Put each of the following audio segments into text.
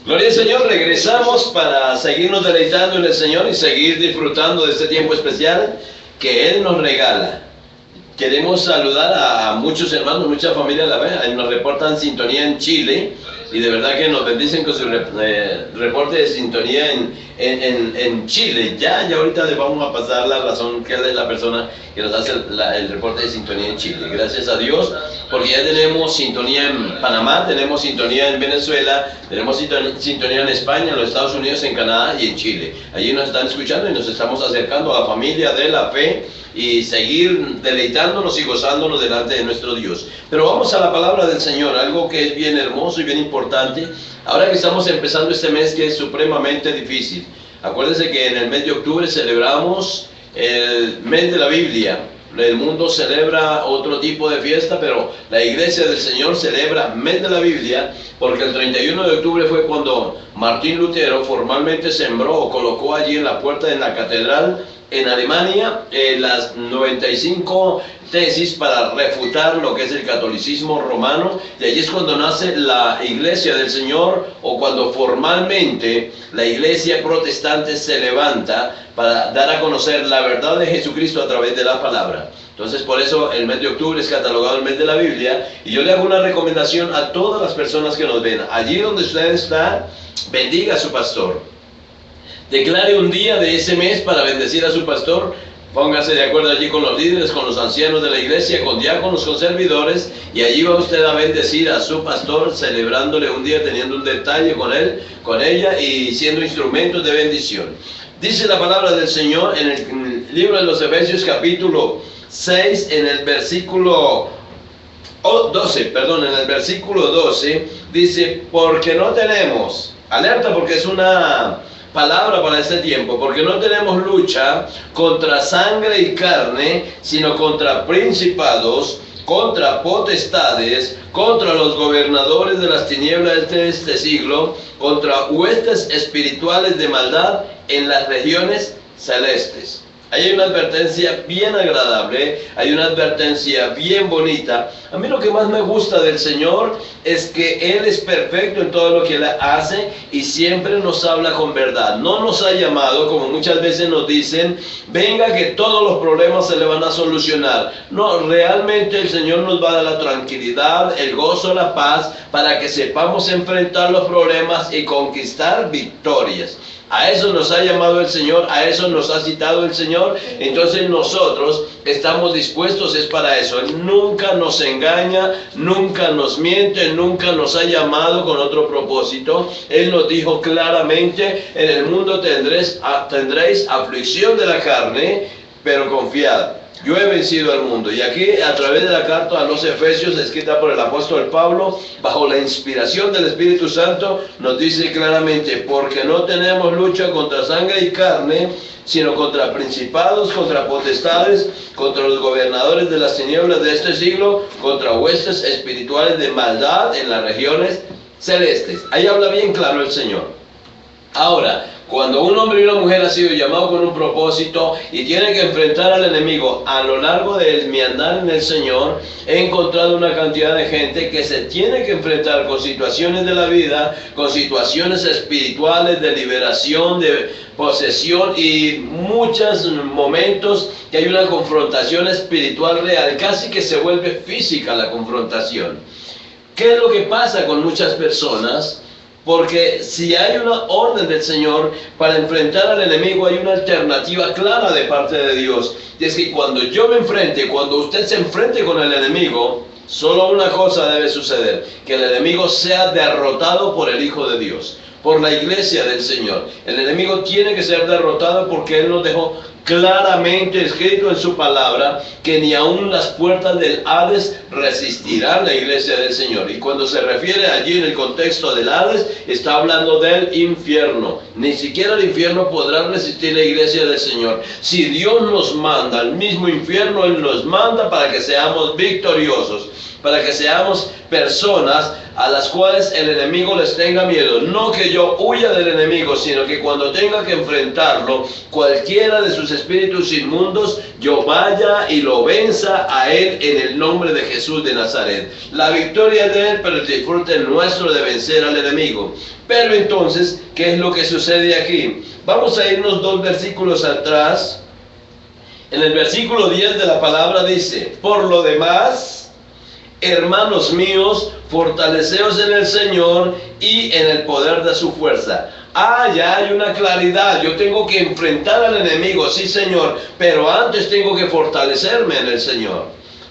Gloria al Señor, regresamos para seguirnos deleitando en el Señor y seguir disfrutando de este tiempo especial que Él nos regala. Queremos saludar a muchos hermanos, mucha familia a la vez. Nos reportan sintonía en Chile y de verdad que nos bendicen con su reporte de sintonía en Chile. Ya ahorita le vamos a pasar la razón que es la persona que nos hace el reporte de sintonía en Chile. Gracias a Dios, porque ya tenemos sintonía en Panamá, tenemos sintonía en Venezuela, tenemos sintonía en España, en los Estados Unidos, en Canadá y en Chile. Allí nos están escuchando y nos estamos acercando a la familia de la fe y seguir deleitándonos y gozándonos delante de nuestro Dios. Pero vamos a la palabra del Señor, algo que es bien hermoso y bien importante. Ahora que estamos empezando este mes que es supremamente difícil. Acuérdense que en el mes de octubre celebramos el mes de la Biblia. El mundo celebra otro tipo de fiesta, pero la iglesia del Señor celebra mes de la Biblia, porque el 31 de octubre fue cuando Martín Lutero formalmente sembró o colocó allí en la puerta de la catedral en Alemania las 95 tesis para refutar lo que es el catolicismo romano. Y allí es cuando nace la iglesia del Señor, o cuando formalmente la iglesia protestante se levanta para dar a conocer la verdad de Jesucristo a través de la palabra. Entonces, por eso el mes de octubre es catalogado el mes de la Biblia. Y yo le hago una recomendación a todas las personas que nos ven: allí donde usted está, bendiga a su pastor. Declare un día de ese mes para bendecir a su pastor. Póngase de acuerdo allí con los líderes, con los ancianos de la iglesia, con diáconos, con servidores, y allí va usted a bendecir a su pastor, celebrándole un día, teniendo un detalle con él, con ella, y siendo instrumentos de bendición. Dice la palabra del Señor en el libro de los Efesios capítulo 6, en el versículo 12, en el versículo 12, dice: porque no tenemos, alerta porque es una palabra para este tiempo, porque no tenemos lucha contra sangre y carne, sino contra principados, contra potestades, contra los gobernadores de las tinieblas de este siglo, contra huestes espirituales de maldad en las regiones celestes. Hay una advertencia bien agradable, hay una advertencia bien bonita. A mí lo que más me gusta del Señor es que Él es perfecto en todo lo que Él hace y siempre nos habla con verdad. No nos ha llamado, como muchas veces nos dicen, venga que todos los problemas se le van a solucionar. No, realmente el Señor nos va a dar la tranquilidad, el gozo, la paz, para que sepamos enfrentar los problemas y conquistar victorias. A eso nos ha llamado el Señor, a eso nos ha citado el Señor. Entonces nosotros estamos dispuestos, es para eso. Él nunca nos engaña, nunca nos miente, nunca nos ha llamado con otro propósito. Él nos dijo claramente: en el mundo tendréis aflicción de la carne, pero confiad, yo he vencido al mundo. Y aquí, a través de la carta a los Efesios, escrita por el apóstol Pablo, bajo la inspiración del Espíritu Santo, nos dice claramente: porque no tenemos lucha contra sangre y carne, sino contra principados, contra potestades, contra los gobernadores de las tinieblas de este siglo, contra huestes espirituales de maldad en las regiones celestes. Ahí habla bien claro el Señor. Ahora, cuando un hombre y una mujer ha sido llamado con un propósito y tiene que enfrentar al enemigo, a lo largo de mi andar en el Señor, he encontrado una cantidad de gente que se tiene que enfrentar con situaciones de la vida, con situaciones espirituales de liberación, de posesión, y muchos momentos que hay una confrontación espiritual real, casi que se vuelve física la confrontación. ¿Qué es lo que pasa con muchas personas? Porque si hay una orden del Señor para enfrentar al enemigo, hay una alternativa clara de parte de Dios. Y es que cuando yo me enfrente, cuando usted se enfrente con el enemigo, solo una cosa debe suceder: que el enemigo sea derrotado por el Hijo de Dios, por la iglesia del Señor. El enemigo tiene que ser derrotado, porque Él nos dejó claramente escrito en su palabra que ni aun las puertas del Hades resistirán la iglesia del Señor. Y cuando se refiere allí en el contexto del Hades, está hablando del infierno. Ni siquiera el infierno podrá resistir la iglesia del Señor. Si Dios nos manda al mismo infierno, Él nos manda para que seamos victoriosos. para que seamos personas a las cuales el enemigo les tenga miedo. No que yo huya del enemigo, sino que cuando tenga que enfrentarlo, cualquiera de sus espíritus inmundos, yo vaya y lo venza a él en el nombre de Jesús de Nazaret. La victoria es de él, pero el disfrute nuestro de vencer al enemigo. Pero entonces, ¿qué es lo que sucede aquí? Vamos a irnos 2 versículos atrás. En el versículo 10 de la palabra dice: por lo demás, hermanos míos, fortaleceos en el Señor y en el poder de su fuerza. Ya hay una claridad. Yo tengo que enfrentar al enemigo, sí Señor, pero antes tengo que fortalecerme en el Señor.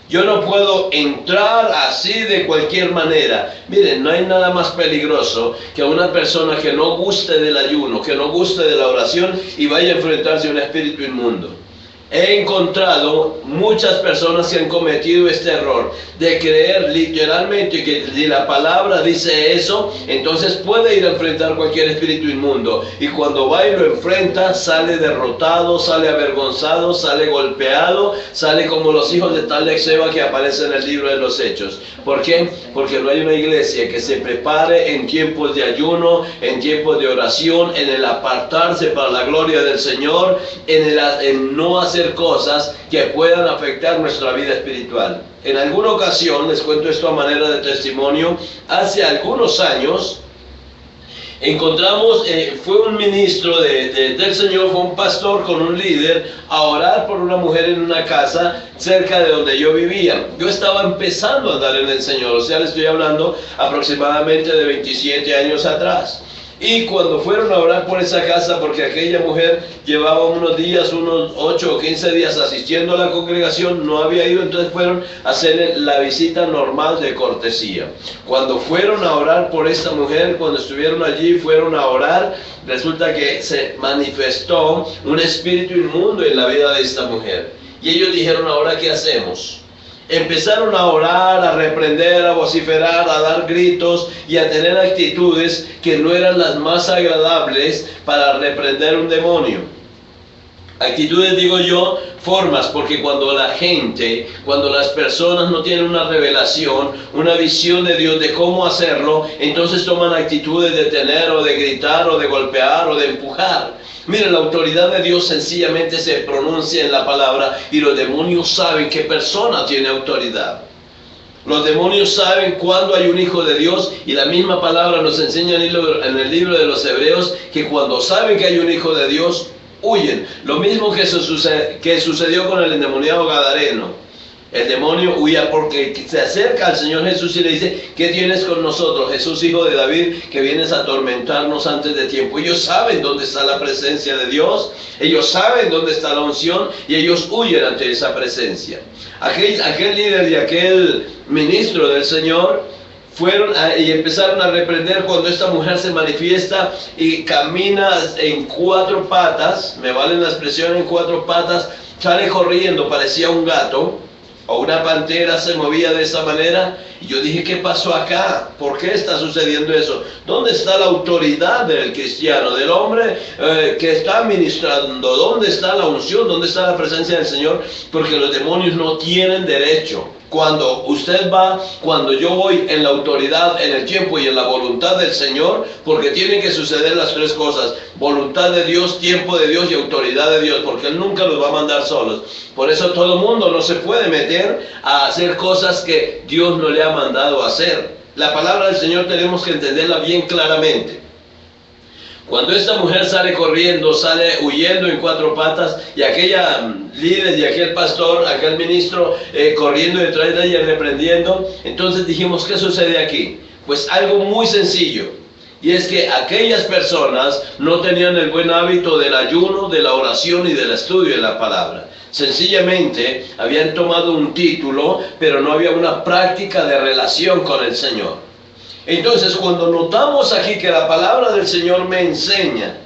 Yo no puedo entrar así de cualquier manera. Miren, no hay nada más peligroso que una persona que no guste del ayuno, que no guste de la oración y vaya a enfrentarse a un espíritu inmundo. He encontrado muchas personas que han cometido este error de creer literalmente que si la palabra dice eso, entonces puede ir a enfrentar cualquier espíritu inmundo. Y cuando va y lo enfrenta, sale derrotado, sale avergonzado, sale golpeado, sale como los hijos de tal Exeba que aparece en el libro de los Hechos. ¿Por qué? Porque no hay una iglesia que se prepare en tiempos de ayuno, en tiempos de oración, en el apartarse para la gloria del Señor, en no hacer cosas que puedan afectar nuestra vida espiritual. En alguna ocasión, les cuento esto a manera de testimonio, hace algunos años encontramos, fue un ministro del Señor, fue un pastor con un líder a orar por una mujer en una casa cerca de donde yo vivía. Yo estaba empezando a andar en el Señor, o sea, le estoy hablando aproximadamente de 27 años atrás. Y cuando fueron a orar por esa casa, porque aquella mujer llevaba unos días, unos 8 o 15 días asistiendo a la congregación, no había ido, entonces fueron a hacerle la visita normal de cortesía. Cuando fueron a orar por esta mujer, cuando estuvieron allí, fueron a orar, resulta que se manifestó un espíritu inmundo en la vida de esta mujer. Y ellos dijeron: ¿ahora qué hacemos? Empezaron a orar, a reprender, a vociferar, a dar gritos y a tener actitudes que no eran las más agradables para reprender un demonio. Actitudes, digo yo, formas, porque cuando la gente, cuando las personas no tienen una revelación, una visión de Dios de cómo hacerlo, entonces toman actitudes de tener o de gritar o de golpear o de empujar. Miren, la autoridad de Dios sencillamente se pronuncia en la palabra y los demonios saben qué persona tiene autoridad. Los demonios saben cuándo hay un hijo de Dios, y la misma palabra nos enseña en el libro de los Hebreos que cuando saben que hay un hijo de Dios, huyen. Lo mismo que sucedió con el endemoniado gadareno. El demonio huía porque se acerca al Señor Jesús y le dice: ¿qué tienes con nosotros, Jesús, hijo de David, que vienes a atormentarnos antes de tiempo? Ellos saben dónde está la presencia de Dios, ellos saben dónde está la unción, y ellos huyen ante esa presencia. Aquel líder y aquel ministro del Señor fueron y empezaron a reprender cuando esta mujer se manifiesta y camina en 4 patas, me vale la expresión, en 4 patas, sale corriendo, parecía un gato o una pantera, se movía de esa manera. Y yo dije: ¿qué pasó acá? ¿Por qué está sucediendo eso? ¿Dónde está la autoridad del cristiano, del hombre que está ministrando? ¿Dónde está la unción? ¿Dónde está la presencia del Señor? Porque los demonios no tienen derecho. Cuando usted va, cuando yo voy en la autoridad, en el tiempo y en la voluntad del Señor, porque tienen que suceder las 3 cosas: voluntad de Dios, tiempo de Dios y autoridad de Dios, porque Él nunca los va a mandar solos. Por eso todo el mundo no se puede meter a hacer cosas que Dios no le ha mandado a hacer. La palabra del Señor tenemos que entenderla bien claramente. Cuando esta mujer sale corriendo, sale huyendo en 4 patas, y aquella líder y aquel pastor, aquel ministro, corriendo detrás de ella, reprendiendo, entonces dijimos: ¿qué sucede aquí? Pues algo muy sencillo, y es que aquellas personas no tenían el buen hábito del ayuno, de la oración y del estudio de la palabra. Sencillamente habían tomado un título, pero no había una práctica de relación con el Señor. Entonces, cuando notamos aquí que la palabra del Señor me enseña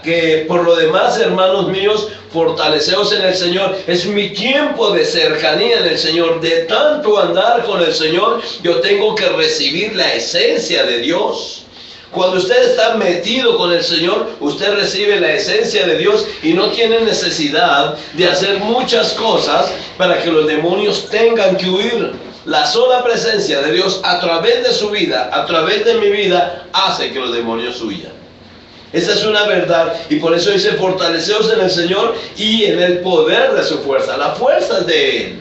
que por lo demás, hermanos míos, fortaleceos en el Señor, es mi tiempo de cercanía en el Señor, de tanto andar con el Señor, yo tengo que recibir la esencia de Dios. Cuando usted está metido con el Señor, usted recibe la esencia de Dios y no tiene necesidad de hacer muchas cosas para que los demonios tengan que huir. La sola presencia de Dios a través de su vida, a través de mi vida, hace que los demonios huyan. Esa es una verdad, y por eso dice: fortaleceos en el Señor y en el poder de su fuerza. La fuerza es de Él,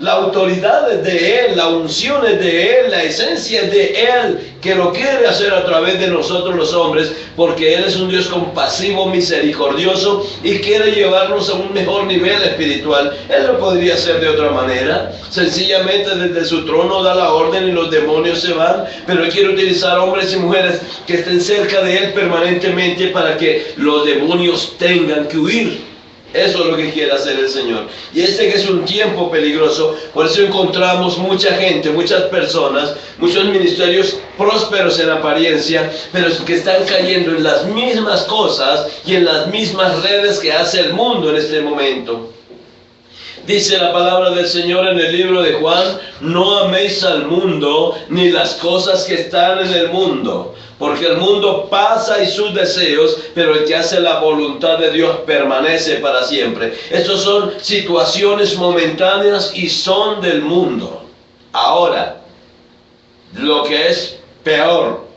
la autoridad es de Él, la unción es de Él, la esencia es de Él, que lo quiere hacer a través de nosotros los hombres, porque Él es un Dios compasivo, misericordioso, y quiere llevarnos a un mejor nivel espiritual. Él lo podría hacer de otra manera, sencillamente desde su trono da la orden y los demonios se van, pero Él quiere utilizar hombres y mujeres que estén cerca de Él permanentemente para que los demonios tengan que huir. Eso es lo que quiere hacer el Señor. Y que es un tiempo peligroso. Por eso encontramos mucha gente, muchas personas, muchos ministerios prósperos en apariencia, pero que están cayendo en las mismas cosas y en las mismas redes que hace el mundo en este momento. Dice la palabra del Señor en el libro de Juan: no améis al mundo ni las cosas que están en el mundo, porque el mundo pasa y sus deseos, pero el que hace la voluntad de Dios permanece para siempre. Estas son situaciones momentáneas y son del mundo. Ahora, lo que es peor,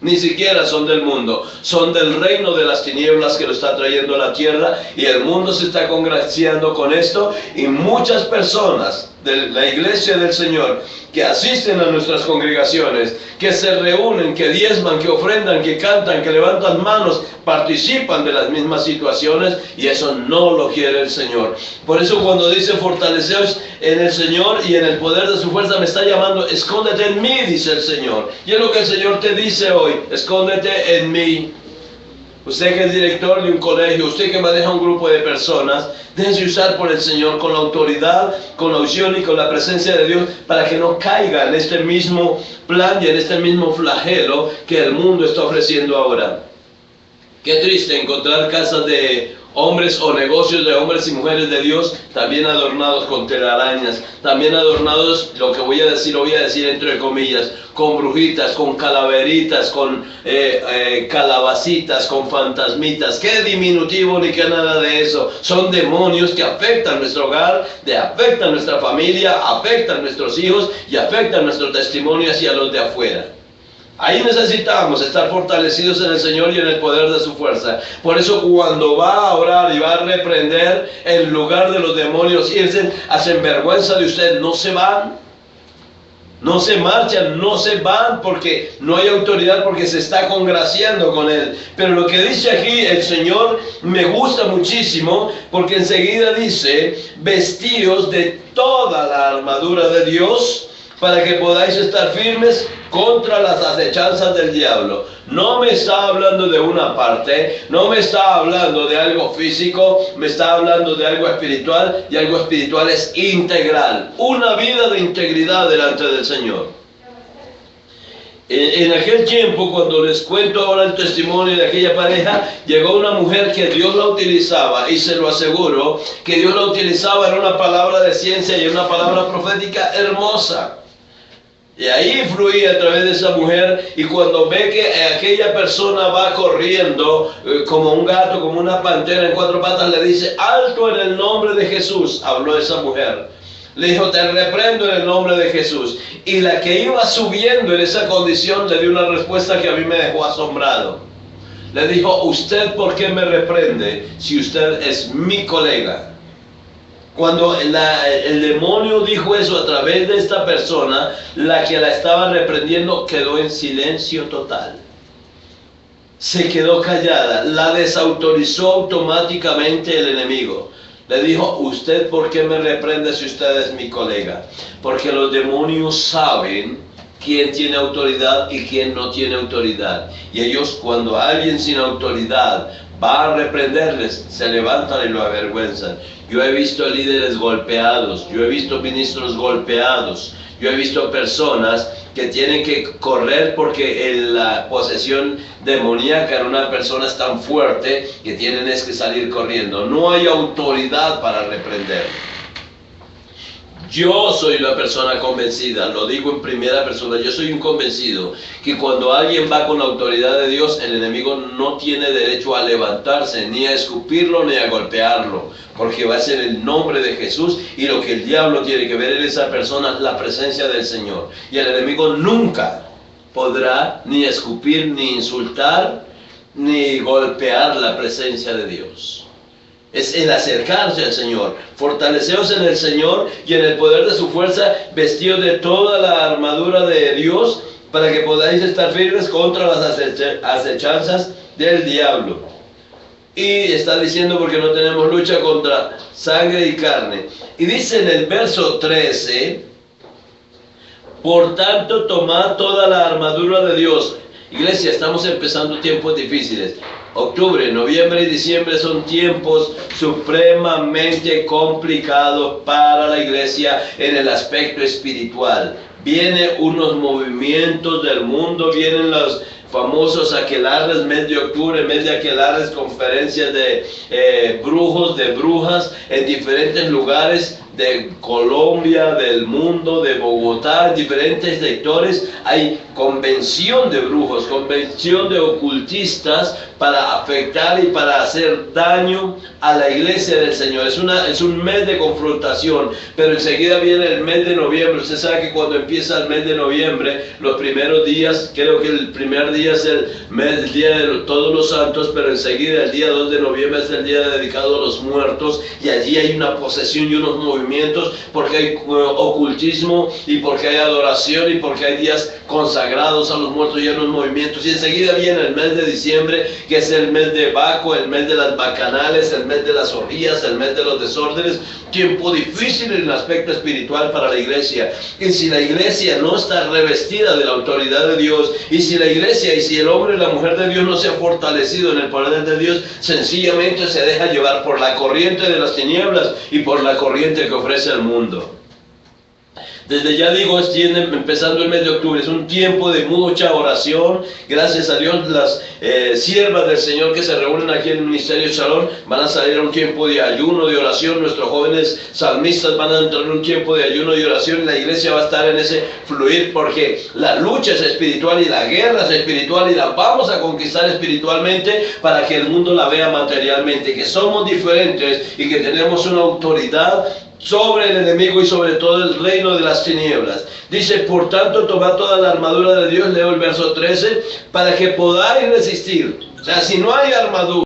ni siquiera son del mundo, son del reino de las tinieblas que lo está trayendo a la tierra, y el mundo se está congraciando con esto, y muchas personas de la iglesia del Señor que asisten a nuestras congregaciones, que se reúnen, que diezman, que ofrendan, que cantan, que levantan manos, participan de las mismas situaciones, y eso no lo quiere el Señor. Por eso cuando dice fortaleceos en el Señor y en el poder de su fuerza, me está llamando: escóndete en mí, dice el Señor. Y es lo que el Señor te dice hoy: escóndete en mí. Usted que es director de un colegio, usted que maneja un grupo de personas, déjese usar por el Señor con la autoridad, con la unción y con la presencia de Dios, para que no caiga en este mismo plan y en este mismo flagelo que el mundo está ofreciendo ahora. Qué triste encontrar casas de hombres o negocios de hombres y mujeres de Dios también adornados con telarañas, también adornados, lo que voy a decir entre comillas, con brujitas, con calaveritas, con calabacitas, con fantasmitas. Qué diminutivo ni qué nada de eso. Son demonios que afectan nuestro hogar, afectan nuestra familia, afectan nuestros hijos y afectan nuestro testimonio hacia los de afuera. Ahí necesitamos estar fortalecidos en el Señor y en el poder de su fuerza. Por eso cuando va a orar y va a reprender, en lugar de los demonios irse, hacen vergüenza de usted, no se van, no se marchan, no se van, porque no hay autoridad, porque se está congraciando con Él. Pero lo que dice aquí el Señor me gusta muchísimo, porque enseguida dice: vestíos de toda la armadura de Dios, para que podáis estar firmes contra las acechanzas del diablo. No me está hablando de una parte, no me está hablando de algo físico, me está hablando de algo espiritual, y algo espiritual es integral, una vida de integridad delante del Señor. En aquel tiempo, cuando les cuento ahora el testimonio de aquella pareja, llegó una mujer que Dios la utilizaba, y se lo aseguro, que Dios la utilizaba en una palabra de ciencia y en una palabra profética hermosa. Y ahí fluía a través de esa mujer, y cuando ve que aquella persona va corriendo como un gato, como una pantera en cuatro patas, le dice: alto en el nombre de Jesús. Habló esa mujer. Le dijo: te reprendo en el nombre de Jesús. Y la que iba subiendo en esa condición le dio una respuesta que a mí me dejó asombrado. Le dijo: ¿usted por qué me reprende si usted es mi colega? Cuando el demonio dijo eso a través de esta persona, la que la estaba reprendiendo quedó en silencio total. Se quedó callada, la desautorizó automáticamente el enemigo. Le dijo: ¿usted por qué me reprende si usted es mi colega? Porque los demonios saben quién tiene autoridad y quién no tiene autoridad. Y ellos, cuando alguien sin autoridad va a reprenderles, se levantan y lo avergüenzan. Yo he visto líderes golpeados, yo he visto ministros golpeados, yo he visto personas que tienen que correr porque la posesión demoníaca en una persona es tan fuerte que tienen que salir corriendo. No hay autoridad para reprender. Yo soy una persona convencida, lo digo en primera persona, yo soy un convencido que cuando alguien va con la autoridad de Dios, el enemigo no tiene derecho a levantarse, ni a escupirlo, ni a golpearlo, porque va a ser el nombre de Jesús, y lo que el diablo tiene que ver en esa persona es la presencia del Señor. Y el enemigo nunca podrá ni escupir, ni insultar, ni golpear la presencia de Dios. Es el acercarse al Señor. Fortaleceos en el Señor y en el poder de su fuerza, vestidos de toda la armadura de Dios, para que podáis estar firmes contra las acechanzas del diablo. Y está diciendo, porque no tenemos lucha contra sangre y carne. Y dice en el verso 13, por tanto, tomad toda la armadura de Dios. Iglesia, estamos empezando tiempos difíciles. Octubre, noviembre y diciembre son tiempos supremamente complicados para la iglesia en el aspecto espiritual. Vienen unos movimientos del mundo, vienen los famosos aquelarres, mes de octubre, mes de aquelarres, conferencias de brujos, de brujas en diferentes lugares de Colombia, del mundo, de Bogotá, en diferentes sectores. Hay convención de brujos, convención de ocultistas para afectar y para hacer daño a la iglesia del Señor. Es un mes de confrontación, pero enseguida viene el mes de noviembre. Usted sabe que cuando empieza el mes de noviembre, los primeros días, creo que el primer día es el día de todos los santos, pero enseguida el día 2 de noviembre es el día dedicado a los muertos, y allí hay una posesión y unos movimientos, porque hay ocultismo, y porque hay adoración, y porque hay días consagrados a los muertos y unos movimientos. Y enseguida viene el mes de diciembre, que es el mes de Baco, el mes de las bacanales, el mes de las orgías, el mes de los desórdenes. Tiempo difícil en el aspecto espiritual para la iglesia. Y si la iglesia no está revestida de la autoridad de Dios, y si la iglesia y si el hombre y la mujer de Dios no se ha fortalecido en el poder de Dios, sencillamente se deja llevar por la corriente de las tinieblas y por la corriente que ofrece el mundo. Desde ya digo, empezando el mes de octubre, es un tiempo de mucha oración. Gracias a Dios, las siervas del Señor que se reúnen aquí en el Ministerio Shalom van a salir a un tiempo de ayuno, de oración. Nuestros jóvenes salmistas van a entrar en un tiempo de ayuno y oración. La iglesia va a estar en ese fluir, porque la lucha es espiritual y la guerra es espiritual, y la vamos a conquistar espiritualmente para que el mundo la vea materialmente, que somos diferentes y que tenemos una autoridad sobre el enemigo y sobre todo el reino de las tinieblas. Dice, por tanto, tomad toda la armadura de Dios, leo el verso 13, para que podáis resistir. O sea, si no hay armadura,